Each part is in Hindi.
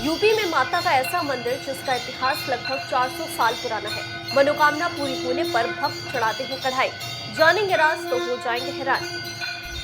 यूपी में माता का ऐसा मंदिर जिसका इतिहास लगभग 400 साल पुराना है। मनोकामना पूरी होने पर भक्त चढ़ाते हैं कढ़ाई। जानेंगे राज तो हो जाएंगे हैरान।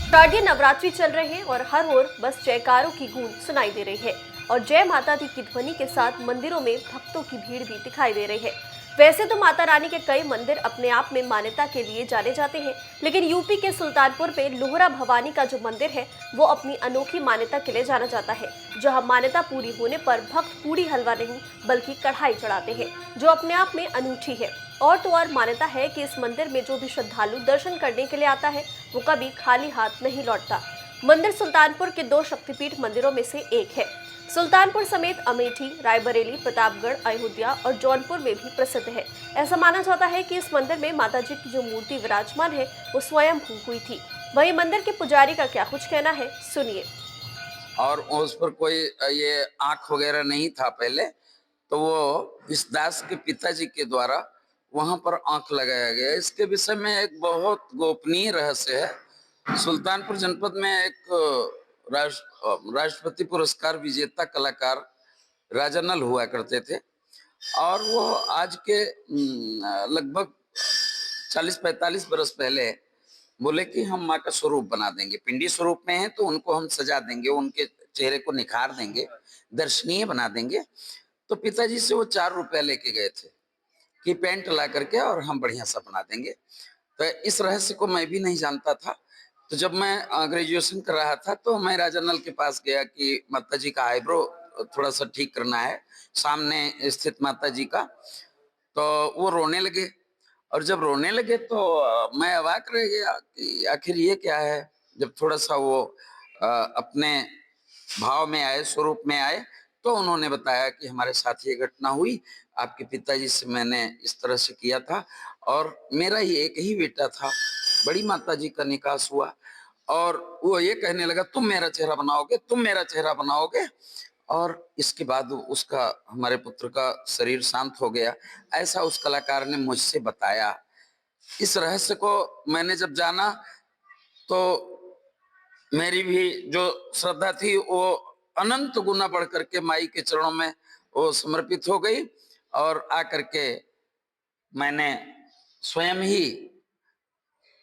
शारदीय नवरात्रि चल रहे हैं और हर ओर बस जयकारों की गूंज सुनाई दे रही है और जय माता दी की ध्वनि के साथ मंदिरों में भक्तों की भीड़ भी दिखाई दे रही है। वैसे तो माता रानी के कई मंदिर अपने आप में मान्यता के लिए जाने जाते हैं, लेकिन यूपी के सुल्तानपुर में लोहरा भवानी का जो मंदिर है वो अपनी अनोखी मान्यता के लिए जाना जाता है, जहां मान्यता पूरी होने पर भक्त पूरी हलवा नहीं बल्कि कढ़ाई चढ़ाते हैं, जो अपने आप में अनूठी है। और तो और मान्यता है कि इस मंदिर में जो भी श्रद्धालु दर्शन करने के लिए आता है वो कभी खाली हाथ नहीं लौटता। मंदिर सुल्तानपुर के 2 शक्तिपीठ मंदिरों में से एक है। सुल्तानपुर समेत अमेठी, रायबरेली, प्रतापगढ़, अयोध्या और जौनपुर में भी प्रसिद्ध है। ऐसा माना जाता है कि इस मंदिर में माता जी की जो मूर्ति विराजमान है वो स्वयं हुई थी। वहीं मंदिर के पुजारी का क्या कुछ कहना है, सुनिए। और उस पर कोई ये आंख वगैरह नहीं था पहले, तो वो इस दास के पिताजी के द्वारा वहां पर आंख लगाया गया। इसके विषय में एक बहुत गोपनीय रहस्य है। सुल्तानपुर जनपद में एक राष्ट्रपति पुरस्कार विजेता कलाकार राजा नल हुआ करते थे और वो आज के लगभग 40-45 बरस पहले बोले कि हम माँ का स्वरूप बना देंगे। पिंडी स्वरूप में है तो उनको हम सजा देंगे, उनके चेहरे को निखार देंगे, दर्शनीय बना देंगे। तो पिताजी से वो 4 रुपया लेके गए थे कि पेंट ला करके और हम बढ़िया सा बना देंगे। तो इस रहस्य को मैं भी नहीं जानता था। तो जब मैं ग्रेजुएशन कर रहा था तो मैं राजा नल के पास गया कि माता जी का आईब्रो थोड़ा सा ठीक करना है, सामने स्थित माता जी का। तो वो रोने लगे और जब रोने लगे तो मैं अवाक रह गया कि आखिर ये क्या है। जब थोड़ा सा वो अपने भाव में आए, स्वरूप में आए, तो उन्होंने बताया कि हमारे साथ ये घटना हुई, आपके पिताजी से मैंने इस तरह से किया था और मेरा ही एक ही बेटा था, बड़ी माता जी का निकास हुआ और वो ये कहने लगा तुम मेरा चेहरा बनाओगे, तुम मेरा चेहरा बनाओगे। और इसके बाद उसका, हमारे पुत्र का शरीर शांत हो गया, ऐसा उस कलाकार ने मुझसे बताया। इस रहस्य को मैंने जब जाना तो मेरी भी जो श्रद्धा थी वो अनंत गुना बढ़ करके माई के चरणों में वो समर्पित हो गई और आकर के मैंने स्वयं ही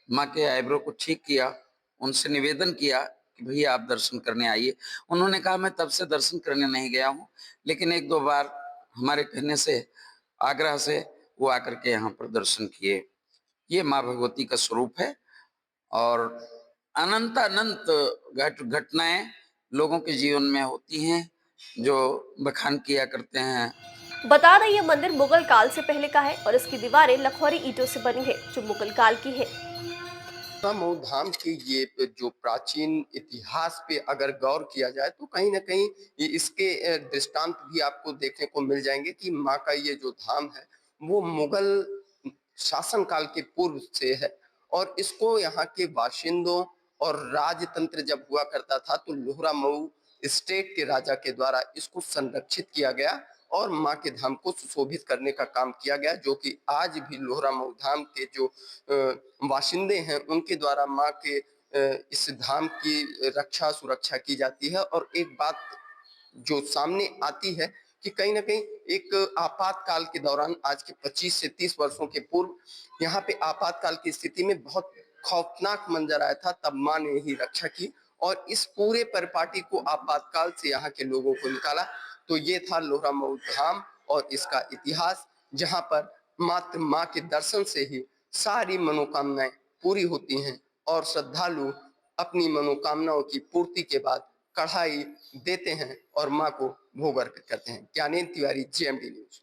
माँ के आईब्रो को ठीक किया, उनसे निवेदन किया कि भैया आप दर्शन करने आइए। उन्होंने कहा मैं तब से दर्शन करने नहीं गया हूँ, लेकिन 1-2 बार हमारे कहने से, आग्रह से वो आकर के यहाँ पर दर्शन किए। ये माँ भगवती का स्वरूप है और अनंत अनंत घटनाएं लोगों के जीवन में होती हैं जो बखान किया करते हैं। बता दें ये मंदिर मुगल काल से पहले का है और इसकी दीवारें लखौरी ईंटों से बनी है जो मुगल काल की है। मऊ धाम के ये जो प्राचीन इतिहास पे अगर गौर किया जाए तो कहीं ना कहीं इसके दृष्टांत भी आपको देखने को मिल जाएंगे कि माँ का ये जो धाम है वो मुगल शासन काल के पूर्व से है। और इसको यहाँ के बाशिंदों और राजतंत्र जब हुआ करता था तो लोहरा मऊ स्टेट के राजा के द्वारा इसको संरक्षित किया गया और माँ के धाम को सुशोभित करने का काम किया गया, जो कि आज भी लोहरा मऊ धाम के जो बाशिंदे हैं उनके द्वारा माँ के इस धाम की रक्षा सुरक्षा की जाती है। और एक बात जो सामने आती है कि कहीं ना कहीं एक आपातकाल के दौरान, आज के 25 से 30 वर्षों के पूर्व यहाँ पे आपातकाल की स्थिति में बहुत खौफनाक मंजर आया था, तब माँ ने ही रक्षा की और इस पूरे परिपाटी को आपातकाल से यहाँ के लोगों को निकाला। तो ये था लोहरा मऊ धाम और इसका इतिहास, जहाँ पर मात्र माँ के दर्शन से ही सारी मनोकामनाएं पूरी होती हैं और श्रद्धालु अपनी मनोकामनाओं की पूर्ति के बाद कढ़ाई देते हैं और माँ को भोग अर्पित करते हैं। Gyanendra Tiwari, JMD news.